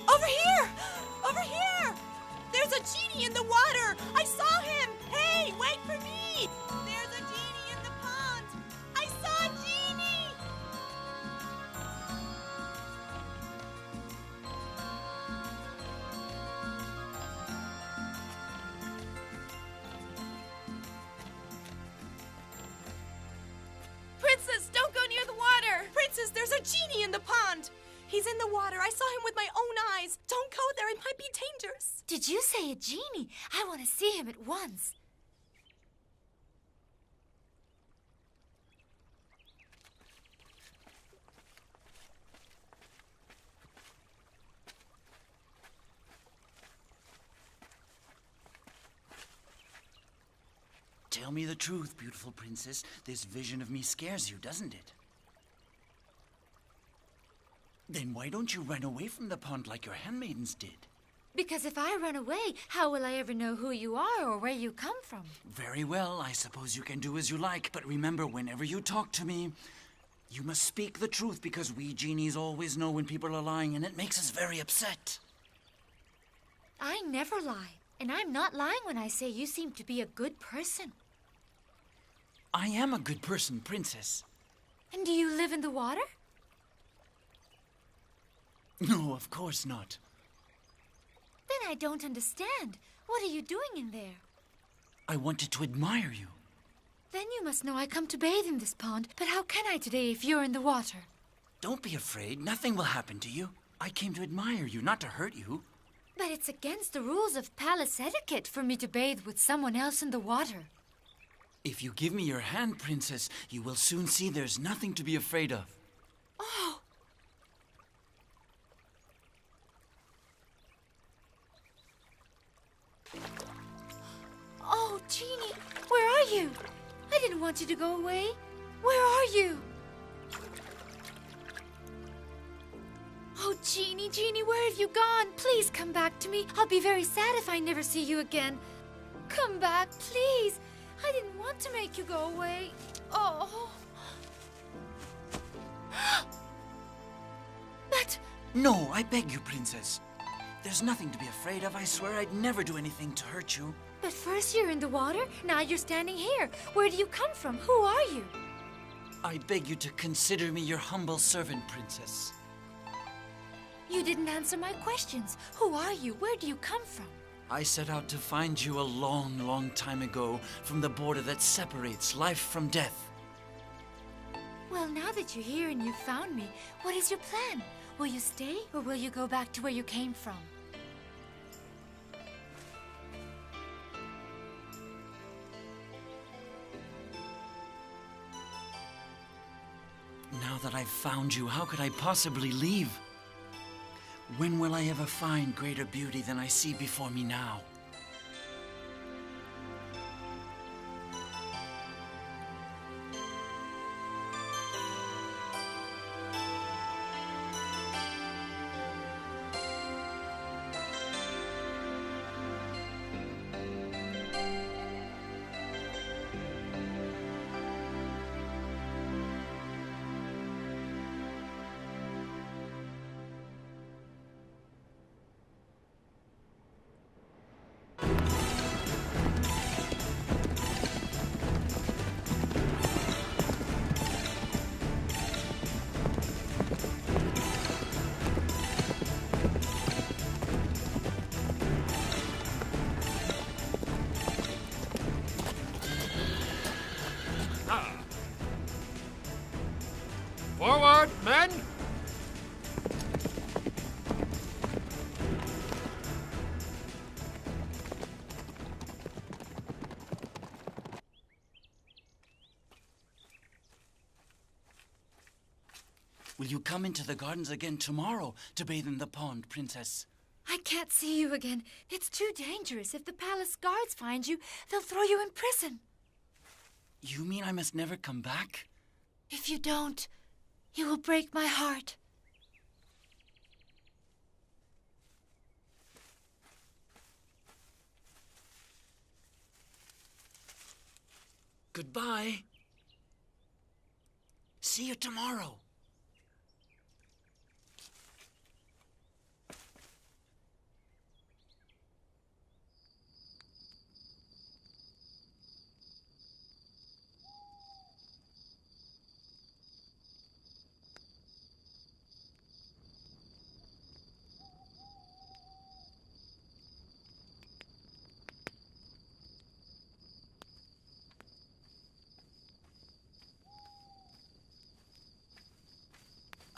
Over here! Over here! There's a genie in the water! I saw him! Hey, wait for me! There's a genie in the pond! I saw a genie! Princess, don't go near the water! Princess, there's a genie in the pond! He's in the water. I saw him with my own eyes. Don't go there. It might be dangerous. Did you say a genie? I want to see him at once. Tell me the truth, beautiful princess. This vision of me scares you, doesn't it? Then why don't you run away from the pond like your handmaidens did? Because if I run away, how will I ever know who you are or where you come from? Very well, I suppose you can do as you like. But remember, whenever you talk to me, you must speak the truth, because we genies always know when people are lying, and it makes us very upset. I never lie. And I'm not lying when I say you seem to be a good person. I am a good person, princess. And do you live in the water? No, of course not. Then I don't understand. What are you doing in there? I wanted to admire you. Then you must know I come to bathe in this pond. But how can I today if you're in the water? Don't be afraid. Nothing will happen to you. I came to admire you, not to hurt you. But it's against the rules of palace etiquette for me to bathe with someone else in the water. If you give me your hand, princess, you will soon see there's nothing to be afraid of. Oh! Oh, Genie, where are you? I didn't want you to go away. Where are you? Oh, Genie, Genie, where have you gone? Please come back to me. I'll be very sad if I never see you again. Come back, please. I didn't want to make you go away. Oh. But... No, I beg you, princess. There's nothing to be afraid of. I swear I'd never do anything to hurt you. But first you're in the water, now you're standing here. Where do you come from? Who are you? I beg you to consider me your humble servant, princess. You didn't answer my questions. Who are you? Where do you come from? I set out to find you a long, long time ago from the border that separates life from death. Well, now that you're here and you've found me, what is your plan? Will you stay or will you go back to where you came from? Now that I've found you, how could I possibly leave? When will I ever find greater beauty than I see before me now? Forward, men! Will you come into the gardens again tomorrow to bathe in the pond, princess? I can't see you again. It's too dangerous. If the palace guards find you, they'll throw you in prison. You mean I must never come back? If you don't, you will break my heart. Goodbye. See you tomorrow.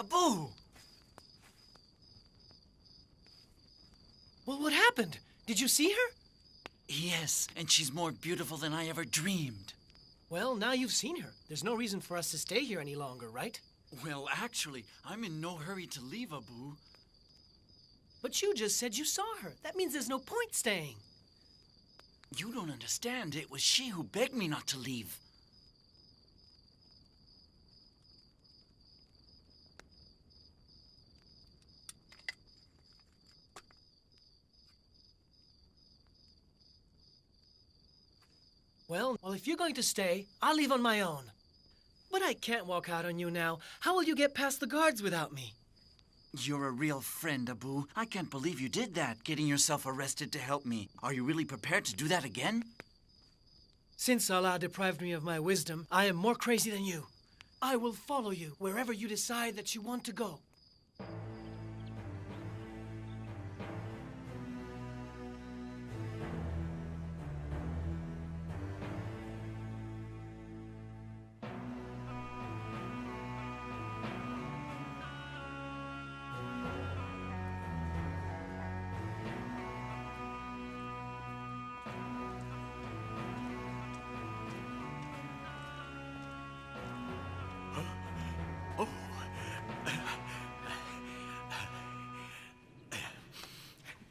Abu! Well, what happened? Did you see her? Yes, and she's more beautiful than I ever dreamed. Well, now you've seen her. There's no reason for us to stay here any longer, right? Well, actually, I'm in no hurry to leave, Abu. But you just said you saw her. That means there's no point staying. You don't understand. It was she who begged me not to leave. Well, if you're going to stay, I'll leave on my own. But I can't walk out on you now. How will you get past the guards without me? You're a real friend, Abu. I can't believe you did that, getting yourself arrested to help me. Are you really prepared to do that again? Since Allah deprived me of my wisdom, I am more crazy than you. I will follow you wherever you decide that you want to go.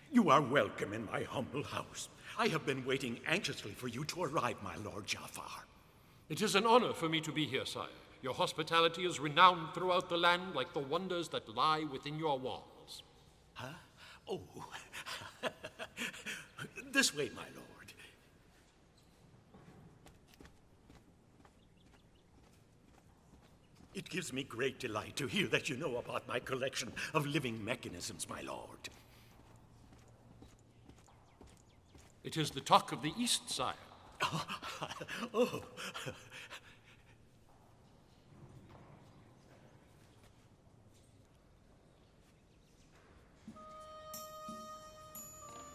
You are welcome in my humble house. I have been waiting anxiously for you to arrive, my Lord Jafar. It is an honor for me to be here, sire. Your hospitality is renowned throughout the land like the wonders that lie within your walls. Huh? Oh. This way, my lord. It gives me great delight to hear that you know about my collection of living mechanisms, my lord. It is the talk of the East, sire. Oh.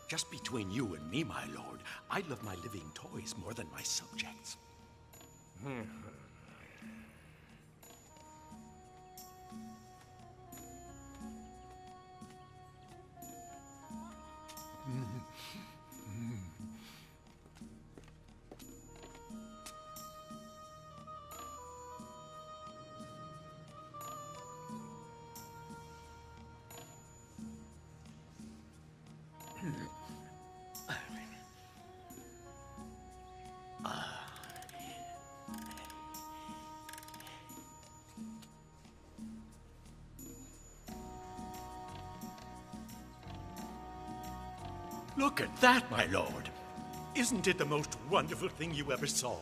Just between you and me, my lord, I love my living toys more than my subjects. Look at that, my lord. Isn't it the most wonderful thing you ever saw?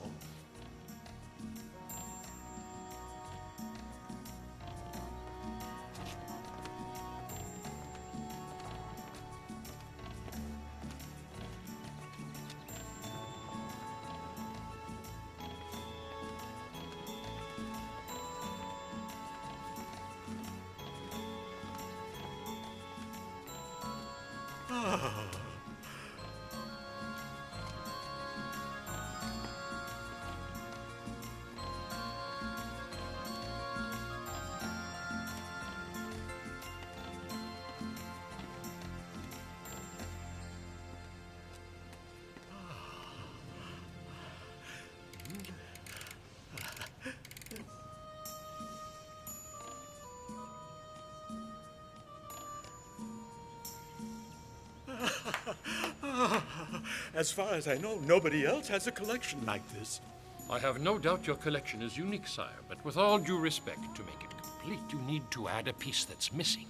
As far as I know, nobody else has a collection like this. I have no doubt your collection is unique, sire, but with all due respect, to make it complete, you need to add a piece that's missing.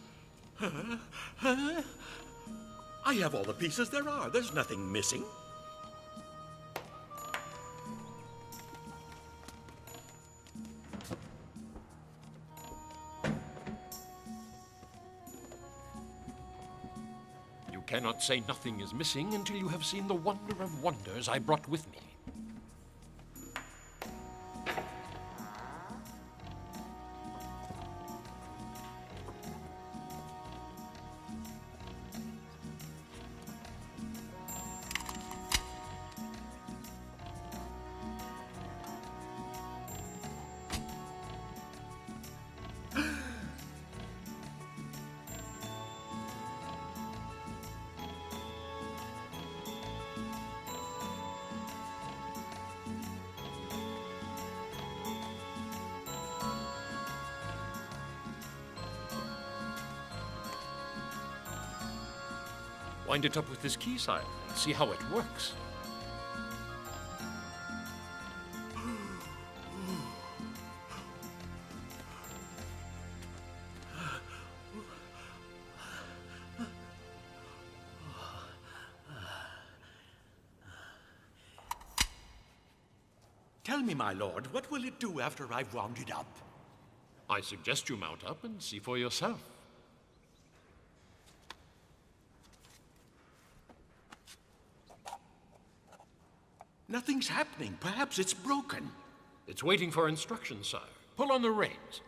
Huh? I have all the pieces there are. There's nothing missing. You cannot say nothing is missing until you have seen the wonder of wonders I brought with me. Wind it up with this key, sire, and see how it works. Tell me, my lord, what will it do after I've wound it up? I suggest you mount up and see for yourself. Nothing's happening. Perhaps it's broken. It's waiting for instructions, sire. Pull on the reins.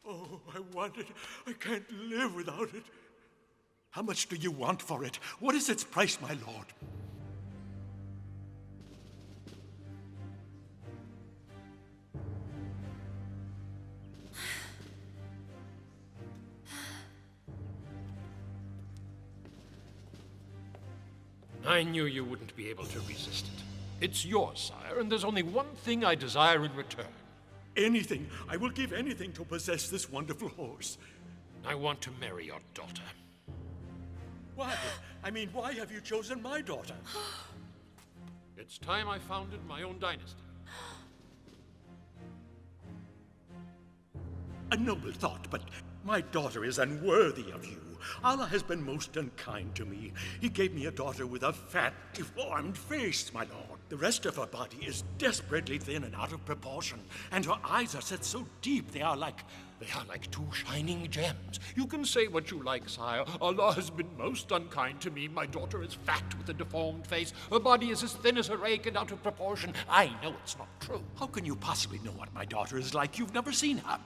Oh, I want it. I can't live without it. How much do you want for it? What is its price, my lord? I knew you wouldn't be able to resist it. It's yours, sire, and there's only one thing I desire in return. Anything. I will give anything to possess this wonderful horse. I want to marry your daughter. Why? I mean, why have you chosen my daughter? It's time I founded my own dynasty. A noble thought, but my daughter is unworthy of you. Allah has been most unkind to me. He gave me a daughter with a fat, deformed face, my lord. The rest of her body is desperately thin and out of proportion, and her eyes are set so deep they are like two shining gems. You can say what you like, sire. Allah has been most unkind to me. My daughter is fat with a deformed face. Her body is as thin as a rake and out of proportion. I know it's not true. How can you possibly know what my daughter is like? You've never seen her.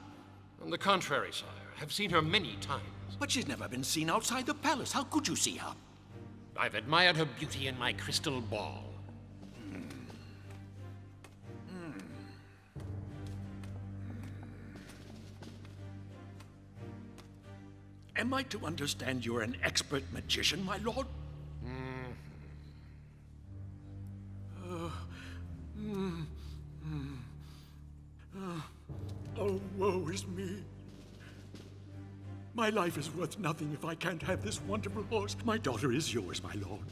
On the contrary, sire, I've seen her many times. But she's never been seen outside the palace. How could you see her? I've admired her beauty in my crystal ball. Am I to understand you're an expert magician, my lord? Oh, woe is me. My life is worth nothing if I can't have this wonderful horse. My daughter is yours, my lord.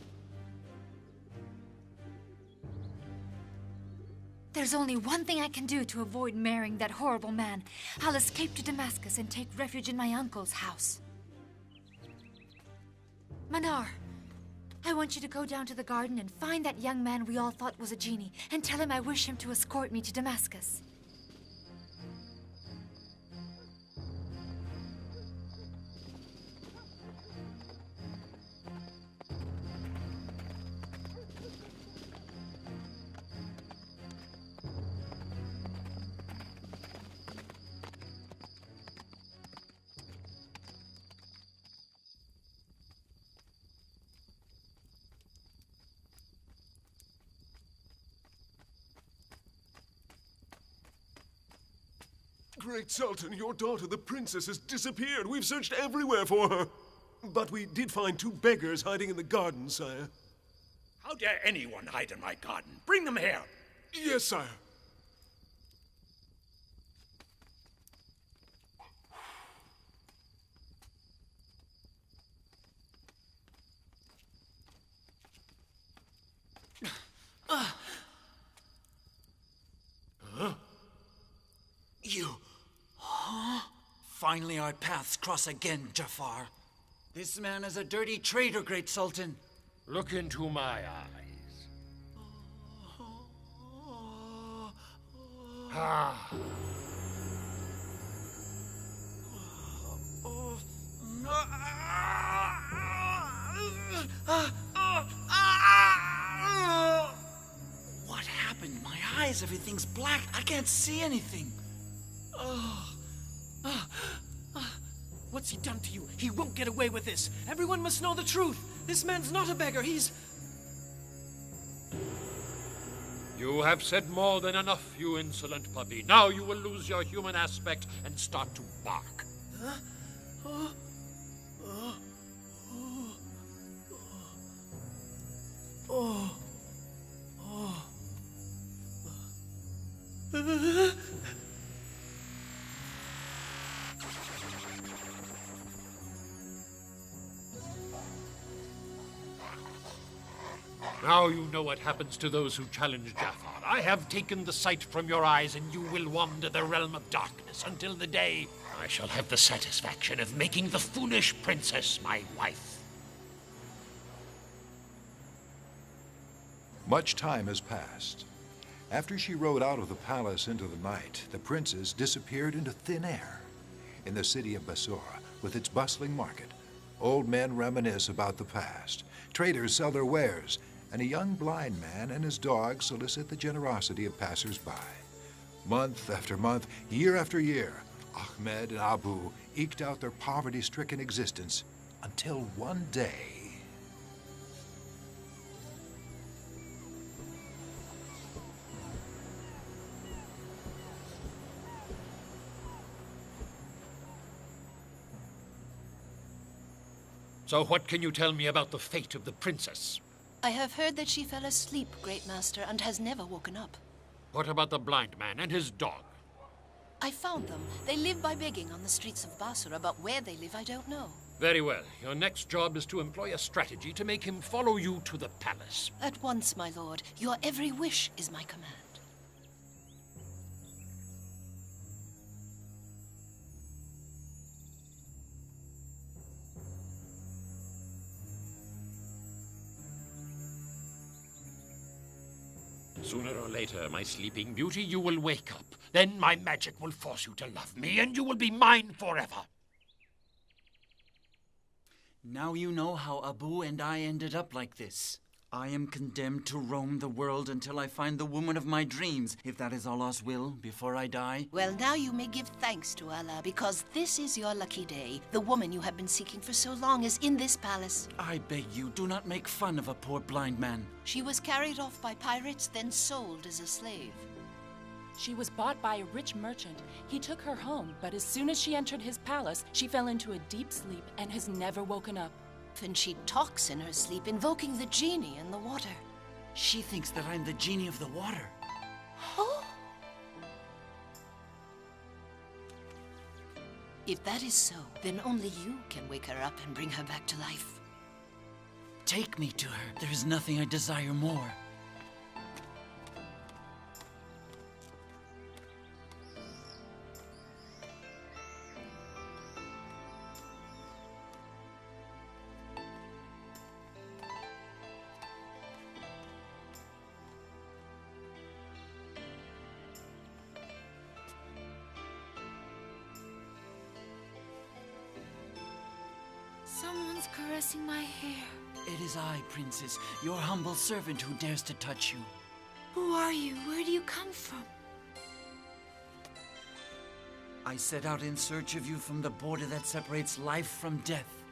There's only one thing I can do to avoid marrying that horrible man. I'll escape to Damascus and take refuge in my uncle's house. Manar, I want you to go down to the garden and find that young man we all thought was a genie and tell him I wish him to escort me to Damascus. Great Sultan, your daughter, the princess, has disappeared. We've searched everywhere for her. But we did find 2 beggars hiding in the garden, sire. How dare anyone hide in my garden? Bring them here. Yes, sire. You... Huh? Finally our paths cross again, Jafar. This man is a dirty traitor, Great Sultan. Look into my eyes. Ah. What happened? My eyes, everything's black. I can't see anything. What's he done to you? He won't get away with this. Everyone must know the truth. This man's not a beggar. He's... You have said more than enough, you insolent puppy. Now you will lose your human aspect and start to bark. Now you know what happens to those who challenge Jafar. I have taken the sight from your eyes, and you will wander the realm of darkness until the day I shall have the satisfaction of making the foolish princess my wife. Much time has passed. After she rode out of the palace into the night, the princess disappeared into thin air. In the city of Basora, with its bustling market, old men reminisce about the past. Traders sell their wares, and a young blind man and his dog solicit the generosity of passers-by. Month after month, year after year, Ahmed and Abu eked out their poverty-stricken existence until one day... So what can you tell me about the fate of the princess? I have heard that she fell asleep, Great Master, and has never woken up. What about the blind man and his dog? I found them. They live by begging on the streets of Basra, but where they live I don't know. Very well. Your next job is to employ a strategy to make him follow you to the palace. At once, my lord. Your every wish is my command. Sooner or later, my sleeping beauty, you will wake up. Then my magic will force you to love me, and you will be mine forever. Now you know how Abu and I ended up like this. I am condemned to roam the world until I find the woman of my dreams, if that is Allah's will, before I die. Well, now you may give thanks to Allah, because this is your lucky day. The woman you have been seeking for so long is in this palace. I beg you, do not make fun of a poor blind man. She was carried off by pirates, then sold as a slave. She was bought by a rich merchant. He took her home, but as soon as she entered his palace, she fell into a deep sleep and has never woken up. Then she talks in her sleep, invoking the genie in the water. She thinks that I'm the genie of the water. Oh! If that is so, then only you can wake her up and bring her back to life. Take me to her. There is nothing I desire more. Someone's caressing my hair. It is I, Princess, your humble servant who dares to touch you. Who are you? Where do you come from? I set out in search of you from the border that separates life from death.